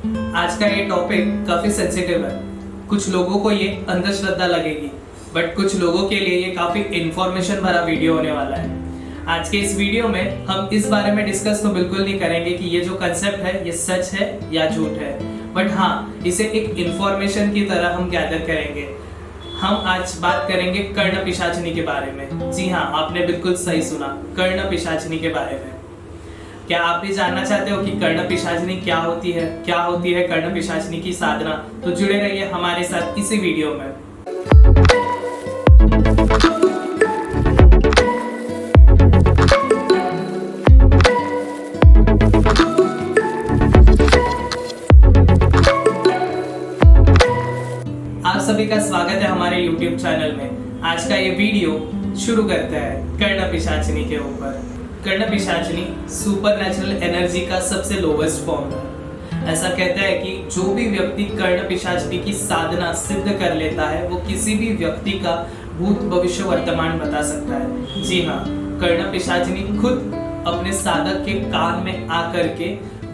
आज का ये टॉपिक काफी सेंसिटिव है। कुछ लोगों को ये अंधश्रद्धा लगेगी, बट कुछ लोगों के लिए ये काफी इंफॉर्मेशन भरा वीडियो होने वाला है। आज के इस वीडियो में हम इस बारे में डिस्कस तो बिल्कुल नहीं करेंगे कि ये जो कंसेप्ट है ये सच है या झूठ है, बट हाँ, इसे एक इंफॉर्मेशन की तरह हम गैदर करेंगे। हम आज बात करेंगे कर्ण पिशाचनी के बारे में। जी हाँ, आपने बिल्कुल सही सुना, कर्ण पिशाचनी के बारे में। क्या आप भी जानना चाहते हो कि कर्ण पिशाचनी क्या होती है? क्या होती है कर्ण पिशाचनी की साधना? तो जुड़े रहिए हमारे साथ इसी वीडियो में। आप सभी का स्वागत है हमारे YouTube चैनल में। आज का ये वीडियो शुरू करते हैं कर्ण पिशाचनी के ऊपर। कर्ण पिशाचनी सुपर नेचुरल एनर्जी का सबसे लोवेस्ट फॉर्म है। ऐसा कहता है कि जो भी व्यक्ति कर्ण पिशाचनी की साधना सिद्ध कर लेता है वो किसी भी व्यक्ति का भूत भविष्य वर्तमान बता सकता है। जी हाँ, कर्ण पिशाचनी खुद अपने साधक के कान में आकर के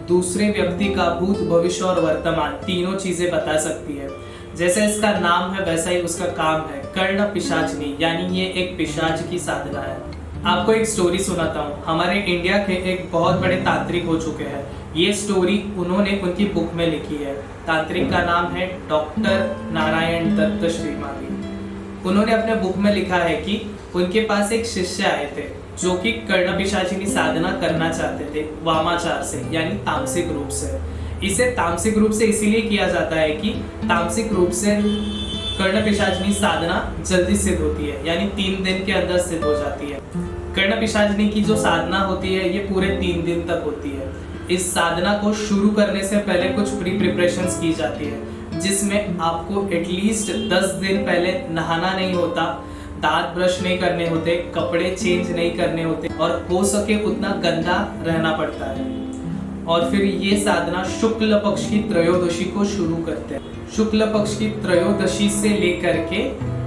दूसरे व्यक्ति का भूत भविष्य और वर्तमान तीनों चीजें बता सकती है। जैसे इसका नाम है वैसा ही उसका काम है, कर्ण पिशाचनी, यानी ये एक पिशाच की साधना है। आपको एक स्टोरी सुनाता हूँ। हमारे इंडिया के एक बहुत बड़े तांत्रिक हो चुके हैं। ये स्टोरी उन्होंने उनकी बुक में लिखी है। तांत्रिक का नाम है डॉक्टर नारायण दत्त श्रीमाली। उन्होंने अपने बुक में लिखा है कि उनके पास एक शिष्य आए थे जो कि कर्ण पिशाचिनी साधना करना चाहते थे वामाचार से, यानी तामसिक रूप से। इसे तामसिक रूप से इसीलिए किया जाता है कि तामसिक रूप से कर्ण पिशाचनी साधना जल्दी सिद्ध होती है, यानी 3 दिन के अंदर सिद्ध हो जाती है। कर्ण पिशाचनी की जो साधना होती है ये पूरे 3 दिन तक होती है। इस साधना को शुरू करने से पहले कुछ प्री प्रिपरेशंस की जाती है, जिसमें आपको एटलीस्ट 10 दिन पहले नहाना नहीं होता, दांत ब्रश नहीं करने होते, कपड़े चेंज नहीं करने होते और हो सके उतना गंदा रहना पड़ता है। और फिर ये साधना शुक्ल पक्ष की त्रयोदशी को शुरू करते हैं। शुक्ल पक्ष की त्रयोदशी से लेकर के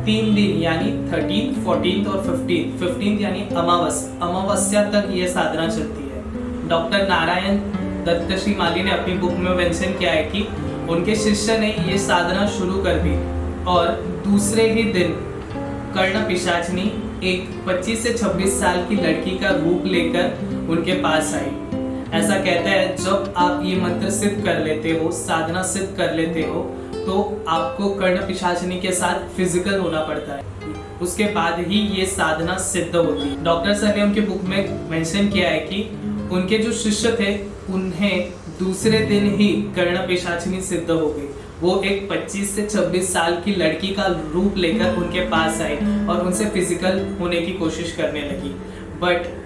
3 दिन यानी 13, 14 और 15 यानी अमावस्या तक ये साधना चलती है। डॉक्टर नारायण दत्त श्रीमाली ने अपनी बुक में मेंशन किया है कि उनके शिष्य ने ये साधना शुरू कर दी और दूसरे ही दिन कर्ण पिशाचनी एक 25 से 26 साल की लड़की का रूप लेकर उनके पास आई। ऐसा कहता है जब आप ये मंत्र सिद्ध कर लेते हो, साधना सिद्ध कर लेते हो, तो आपको कर्ण पिशाचनी के साथ फिजिकल होना पड़ता है। उसके बाद ही ये साधना सिद्ध होती है। डॉक्टर सर ने उनके बुक में मेंशन किया है कि उनके जो शिष्य थे उन्हें दूसरे दिन ही कर्ण पिशाचनी सिद्ध हो गई। वो एक 25 से 26 साल की लड़की का रूप लेकर उनके पास आई और उनसे फिजिकल होने की कोशिश करने लगी, बट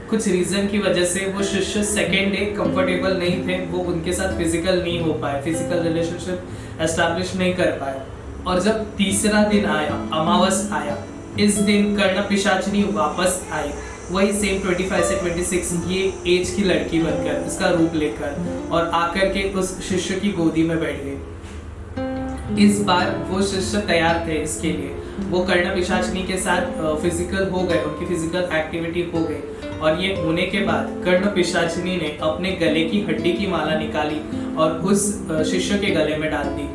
कुछ रीजन की वजह से वो शिष्य सेकेंड डे कंफर्टेबल नहीं थे, वो उनके साथ फिजिकल नहीं हो पाए, फिजिकल रिलेशनशिप एस्टैब्लिश नहीं कर पाए। और जब तीसरा दिन आया, अमावस आया, इस दिन कर्ण पिशाचनी वापस आई, वही सेम 25 से 26 ये एज की लड़की बनकर, इसका रूप लेकर, और आकर के उस शिष्य की गोदी में बैठ गई। इस बार वो शिष्य तैयार थे इसके लिए। वो कर्ण पिशाचनी के साथ फिजिकल हो गए, उनकी फिजिकल एक्टिविटी हो गई, और ये होने के बाद कर्ण पिशाचनी ने अपने गले की हड्डी की माला निकाली और उस शिष्य के गले में डाल दी,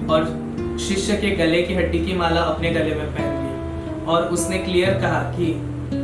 और शिष्य के गले की हड्डी की माला अपने गले में पहन ली। और उसने क्लियर कहा कि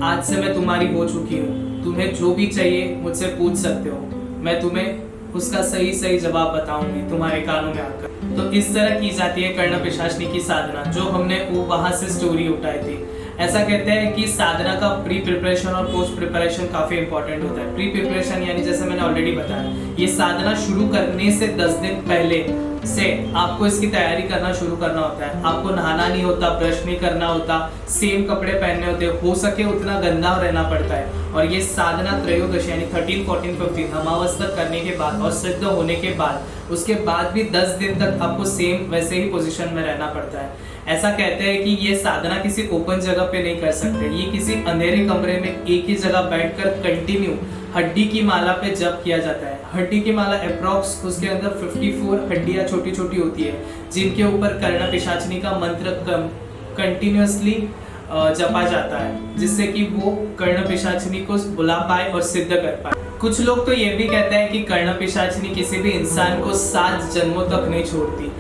आज से मैं तुम्हारी हो चुकी हूँ, तुम्हें जो भी चाहिए मुझसे पूछ सकते हो, मैं तुम्हें उसका सही जवाब बताऊंगी तुम्हारे कानों में आकर। तो इस तरह की जाती है कर्ण पिशाचनी की साधना, जो हमने वो वहां से स्टोरी उठाई थी। ऐसा कहते हैं कि साधना का प्री प्रिपरेशन और पोस्ट प्रिपरेशन काफी इंपॉर्टेंट होता है। प्री प्रिपरेशन यानी जैसे मैंने ऑलरेडी बताया, ये साधना शुरू करने से 10 दिन पहले से आपको इसकी तैयारी करना शुरू करना होता है। आपको नहाना नहीं होता, ब्रश नहीं करना होता, सेम कपड़े पहनने होते, हो सके उतना गंदा रहना पड़ता है। और ये साधना त्रयोदशी यानी 13, 14, 15 अमावस तक करने के बाद और सिद्ध होने के बाद उसके बाद भी 10 दिन तक आपको सेम वैसे ही पोजीशन में रहना पड़ता है। ऐसा कहते हैं कि ये साधना किसी ओपन जगह पे नहीं कर सकते, ये किसी अंधेरे कमरे में एक ही जगह बैठकर कंटिन्यू हड्डी की माला पे जप किया जाता है। हड्डी की माला अप्रॉक्स उसके अंदर 54 हड्डियां छोटी छोटी होती है, जिनके ऊपर कर्ण पिशाचनी का मंत्र कंटिन्यूअसली जपा जाता है, जिससे कि वो कर्ण पिशाचिनी को बुला पाए और सिद्ध कर पाए। कुछ लोग तो ये भी कहते हैं कि कर्ण पिशाचिनी किसी भी इंसान को 7 जन्मों तक नहीं छोड़ती।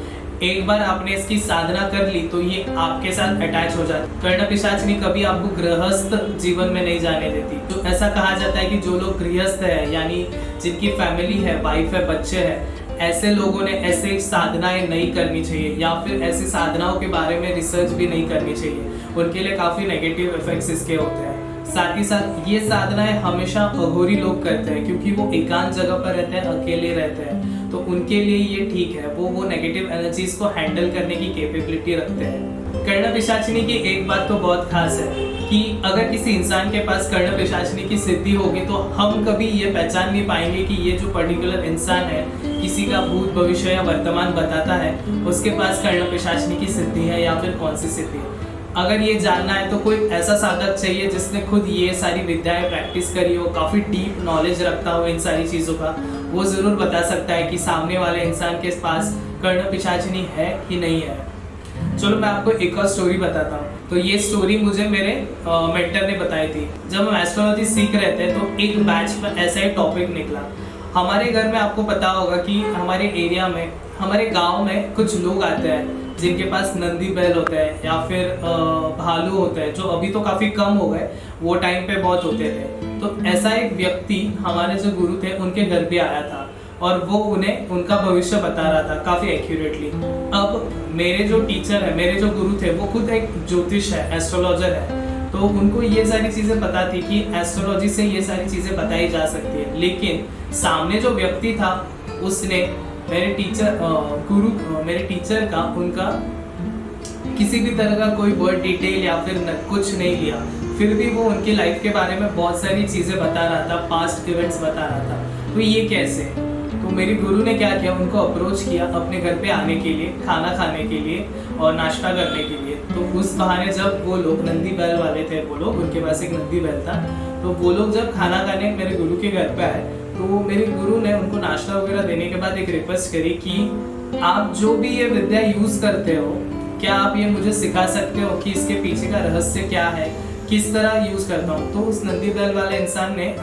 एक बार आपने इसकी साधना कर ली तो ये आपके साथ अटैच हो जाती। कर्ण पिशाचिनी कभी आपको गृहस्थ जीवन में नहीं जाने देती। तो ऐसा कहा जाता है कि जो लोग गृहस्थ है, यानी जिनकी फैमिली है, वाइफ है, बच्चे हैं, ऐसे लोगों ने ऐसे साधनाएं नहीं करनी चाहिए, या फिर ऐसी साधनाओं के बारे में रिसर्च भी नहीं करनी चाहिए। उनके लिए काफी नेगेटिव इफेक्ट्स इसके होते हैं। साथ ही साथ ये साधनाएं हमेशा अघोरी लोग करते हैं, क्योंकि वो एकांत जगह पर रहते हैं, अकेले रहते हैं, तो उनके लिए ये ठीक है। वो नेगेटिव एनर्जीज को हैंडल करने की कैपेबिलिटी रखते हैं। कर्ण पिशाचिनी की एक बात तो बहुत खास है कि अगर किसी इंसान के पास कर्ण पिशाचिनी की सिद्धि होगी तो हम कभी ये पहचान नहीं पाएंगे कि ये जो पर्टिकुलर इंसान है, किसी का भूत भविष्य या वर्तमान बताता है, उसके पास कर्ण पिशाचिनी की सिद्धि है या फिर कौन सी सिद्धि है। अगर ये जानना है तो कोई ऐसा साधक चाहिए जिसने खुद ये सारी विद्याएं प्रैक्टिस करी हो, काफी डीप नॉलेज रखता हो इन सारी चीजों का। वो जरूर बता सकता है कि सामने वाले इंसान के पास कर्ण पिशाचिनी है कि नहीं है। चलो मैं आपको एक और स्टोरी बताता हूँ। तो ये स्टोरी मुझे मेरे मेंटर ने बताई थी। जब हम एस्ट्रोलॉजी सीख रहे थे तो एक बैच में ऐसा ही टॉपिक निकला। हमारे घर में आपको पता होगा कि हमारे एरिया में, हमारे गाँव में कुछ लोग आते हैं जिनके पास नंदी बैल होते हैं या फिर भालू होते हैं, जो अभी तो काफी कम हो गए, वो टाइम पे बहुत होते थे। तो ऐसा एक व्यक्ति हमारे जो गुरु थे उनके घर पे आया था और वो उन्हें उनका भविष्य बता रहा था काफी एक्यूरेटली। अब मेरे जो टीचर है, मेरे जो गुरु थे, वो खुद एक ज्योतिष है, एस्ट्रोलॉजर है, तो उनको ये सारी चीजें पता थी कि एस्ट्रोलॉजी से ये सारी चीजें बताई जा सकती है। लेकिन सामने जो व्यक्ति था उसने मेरे टीचर का उनका किसी भी तरह का कोई वर्ड डिटेल या फिर कुछ नहीं लिया। फिर भी वो उनकी लाइफ के बारे में बहुत सारी चीजें बता रहा था, पास्ट इवेंट्स बता रहा था। तो ये कैसे? तो मेरे गुरु ने क्या किया, उनको अप्रोच किया अपने घर पे आने के लिए, खाना खाने के लिए और नाश्ता करने के लिए। तो उस बहाने जब वो लोग, नंदी बैल वाले थे वो लोग, उनके पास एक नंदी बैल था, तो वो लोग जब खाना खाने मेरे गुरु के घर पे आए तो मेरे गुरु ने उनको नाश्ता वगैरह देने के बाद एक रिक्वेस्ट करी कि आप जो भी ये विद्या यूज करते हो, क्या आप ये मुझे सिखा सकते हो कि इसके पीछे का रहस्य क्या है, किस तरह यूज करता हूँ। तो उस नंदी बैल वाले इंसान ने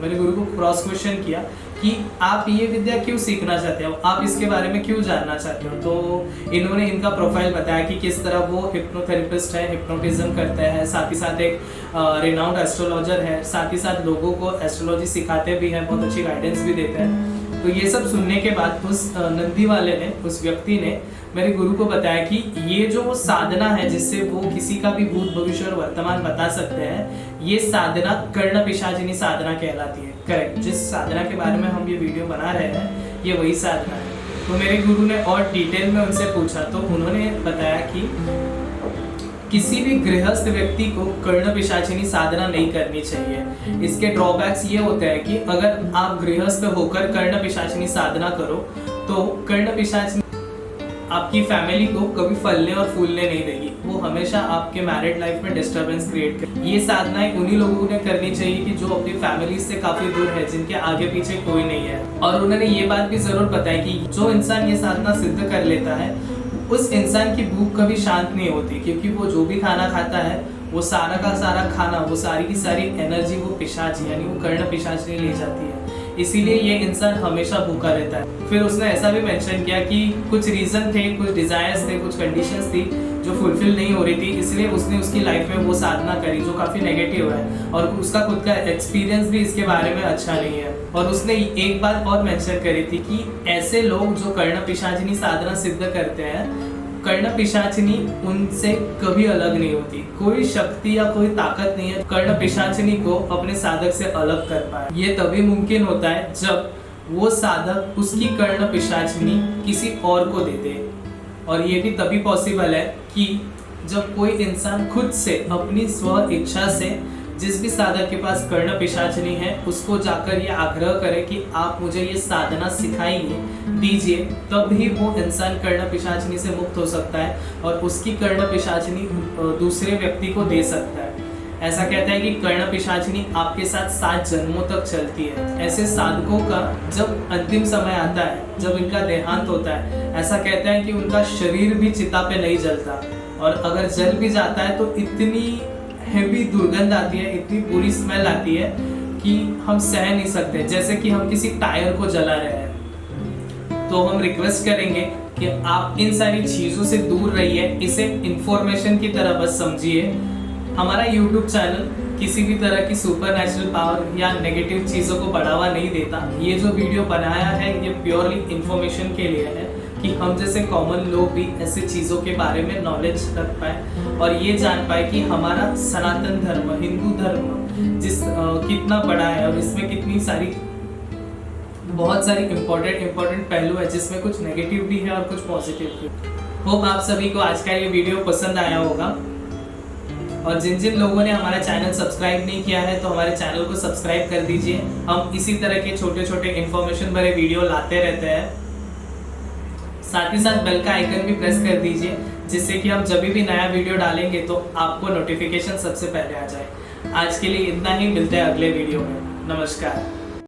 मेरे गुरु को क्रॉस क्वेश्चन किया कि आप ये विद्या क्यों सीखना चाहते हो, आप इसके बारे में क्यों जानना चाहते हो। तो इन्होंने इनका प्रोफाइल बताया कि किस तरह वो हिप्नोथेरेपिस्ट है, हिप्नोटिज्म करते हैं, साथ ही साथ एक रिनाउंड एस्ट्रोलॉजर है, साथ ही साथ लोगों को एस्ट्रोलॉजी सिखाते भी हैं, बहुत अच्छी गाइडेंस भी देते हैं। तो ये सब सुनने के बाद उस नंदी वाले ने, उस व्यक्ति ने मेरे गुरु को बताया कि ये जो साधना है जिससे वो किसी का भी भूत भविष्य और वर्तमान बता सकते हैं, ये साधना कर्ण पिशाचिनी साधना कहलाती है। करेक्ट, जिस साधना के बारे में हम ये वीडियो बना रहे हैं ये वही साधना है। तो मेरे गुरु ने और डिटेल में उनसे पूछा तो उन्होंने बताया कि किसी भी गृहस्थ व्यक्ति को कर्ण पिशाचिनी साधना नहीं करनी चाहिए। इसके ड्रॉबैक्स ये होते हैं कि अगर आप गृहस्थ होकर कर्ण पिशाचिनी साधना करो तो कर्ण पिशाचिनी आपकी फैमिली को कभी फलने और फूलने नहीं देगी, वो हमेशा आपके मैरिड लाइफ में डिस्टर्बेंस क्रिएट करेगी। ये साधनाएं उन्हीं लोगों ने करनी चाहिए कि जो अपनी फैमिली से काफी दूर है, जिनके आगे पीछे कोई नहीं है। और उन्होंने ये बात भी जरूर बताई कि जो इंसान ये साधना सिद्ध कर लेता है उस इंसान की भूख कभी शांत नहीं होती, क्योंकि वो जो भी खाना खाता है वो सारा का सारा खाना, वो सारी की सारी एनर्जी वो पिशाच यानी वो कर्ण पिशाचिनी ले जाती है। इसीलिए ये इंसान हमेशा भूखा रहता है। फिर उसने ऐसा भी मेंशन किया कि कुछ रीजन थे, कुछ डिजायर्स थे, कुछ कंडीशंस थी जो फुलफिल नहीं हो रही थी, इसलिए उसने उसकी लाइफ में वो साधना करी जो काफी नेगेटिव है और उसका खुद का एक्सपीरियंस भी इसके बारे में अच्छा नहीं है। और उसने एक बात और मेंशन करी थी कि ऐसे लोग जो कर्ण पिशाचिनी साधना सिद्ध करते हैं, कर्ण पिशाचिनी उनसे कभी अलग नहीं होती। कोई शक्ति या कोई ताकत नहीं है कर्ण पिशाचिनी को अपने साधक से अलग कर पाए। ये तभी मुमकिन होता है जब वो साधक उसकी कर्ण पिशाचिनी किसी और को दे दे, और ये भी तभी पॉसिबल है कि जब कोई इंसान खुद से अपनी स्व इच्छा से जिस भी साधक के पास कर्ण पिशाचिनी है उसको जाकर ये आग्रह करे कि आप मुझे ये साधना सिखाइए, दीजिए, तभी वो इंसान कर्ण पिशाचिनी से मुक्त हो सकता है और उसकी कर्ण पिशाचिनी दूसरे व्यक्ति को दे सकता है। ऐसा कहता है कि कर्ण पिशाचिनी आपके साथ 7 जन्मों तक चलती है। ऐसे साधकों का जब अंतिम समय आता है, जब इनका देहांत होता है, ऐसा कहता है कि उनका शरीर भी चिता पे नहीं जलता, और अगर जल भी जाता है तो इतनी हैवी दुर्गंध आती है, इतनी बुरी स्मेल आती है कि हम सह नहीं सकते, जैसे कि हम किसी टायर को जला रहे हैं। तो हम रिक्वेस्ट करेंगे कि आप इन सारी चीजों से दूर रहिए, इसे इंफॉर्मेशन की तरह बस समझिए। हमारा YouTube चैनल किसी भी तरह की सुपर नेचुरल पावर या नेगेटिव चीज़ों को बढ़ावा नहीं देता। ये जो वीडियो बनाया है ये प्योरली इंफॉर्मेशन के लिए है कि हम जैसे कॉमन लोग भी ऐसे चीज़ों के बारे में नॉलेज रख पाए और ये जान पाए कि हमारा सनातन धर्म, हिंदू धर्म कितना बड़ा है और इसमें कितनी सारी बहुत सारी इम्पोर्टेंट पहलू है, जिसमें कुछ नेगेटिव भी है और कुछ पॉजिटिव भी। होप आप सभी को आज का ये वीडियो पसंद आया होगा, और जिन जिन लोगों ने हमारा चैनल सब्सक्राइब नहीं किया है तो हमारे चैनल को सब्सक्राइब कर दीजिए। हम इसी तरह के छोटे छोटे इन्फॉर्मेशन भरे वीडियो लाते रहते हैं। साथ ही साथ बेल का आइकन भी प्रेस कर दीजिए, जिससे कि हम जब भी नया वीडियो डालेंगे तो आपको नोटिफिकेशन सबसे पहले आ जाए। आज के लिए इतना ही, मिलते हैं अगले वीडियो में। नमस्कार।